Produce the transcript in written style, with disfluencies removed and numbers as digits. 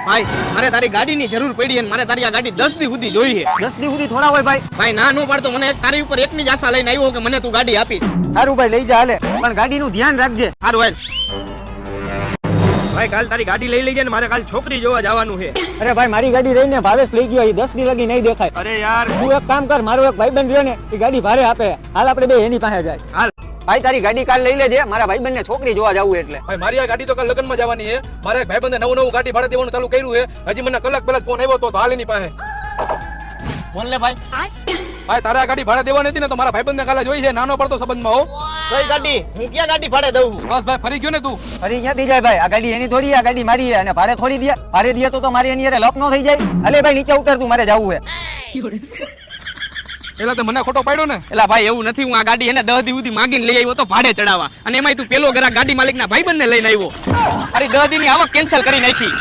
ભાઈ મારે તારી ગાડીની જરૂર પડી અને મારે તારી આ ગાડી 10 દી સુધી જોઈએ. 10 દી સુધી થોડા હોય ભાઈ. ભાઈ ના નો પાડતો, મને તારી ઉપર એકની જ આશા લઈને આવ્યો કે મને તું ગાડી આપીશ. સારું ભાઈ લઈ જા હાલે, પણ ગાડીનું ધ્યાન રાખજે. સારું હાલ. ભાઈ કાલ તારી ગાડી લઈ લઈ જાય ને મારે કાલ છોકરી જોવા જવાનું છે. અરે ભાઈ મારી ગાડી રહીને ભાવેશ લઈ ગયો, એ 10 દી લગી નહીં દેખાય. અરે યાર તું એક કામ કર, મારો એક ભાઈબંધ રહ્યો ને એ ગાડી ભાડે આપે, હાલ આપણે બે એની પાસે જાય. હાલ. ભાઈ તારી ગાડી કાલ લઈ લેજે, મારા ભાઈબંધને છોકરી જોવા જવું એટલે. ભાઈ મારી આ ગાડી તો કાલ લગ્નમાં જવાની છે. મારા એક ભાઈબંધે નવું ગાડી ભાડે દેવાનું ચાલુ કર્યું છે. હજી મને કલાક પહેલા ફોન આવ્યો તો હાલ એની પાસે. બોલ લે ભાઈ. ભાઈ તારે આ ગાડી ભાડે દેવાની હતી ને તો મારા ભાઈબંધને કાલે જોઈ છે, નાનો પડતો સંબંધમાં હો. કઈ ગાડી? હું ક્યાં ગાડી ભાડે દઉં? બસ ભાઈ ફરી ગયો ને તું. ફરી ક્યાંથી જાય ભાઈ? આ ગાડી એની થોડી, આ ગાડી મારી છે અને ભાડે થોડી દે. ભાડે દે તો મારી એની હારે લપ નો થઈ જાય. અલે ભાઈ નીચે ઉતર, તું મારે જવું છે. પેલા તો મને ખોટો પાડ્યો ને. એલા ભાઈ એવું નથી, હું આ ગાડી એને 10 દી સુધી માગીને લઈ આવ્યો તો ભાડે ચડાવવા, અને એમાંય તું પેલો ઘરા ગાડી માલિકના ભાઈબંધને લઈને આવ્યો. અરે 10 દીની આવક કેન્સલ કરી નાખી.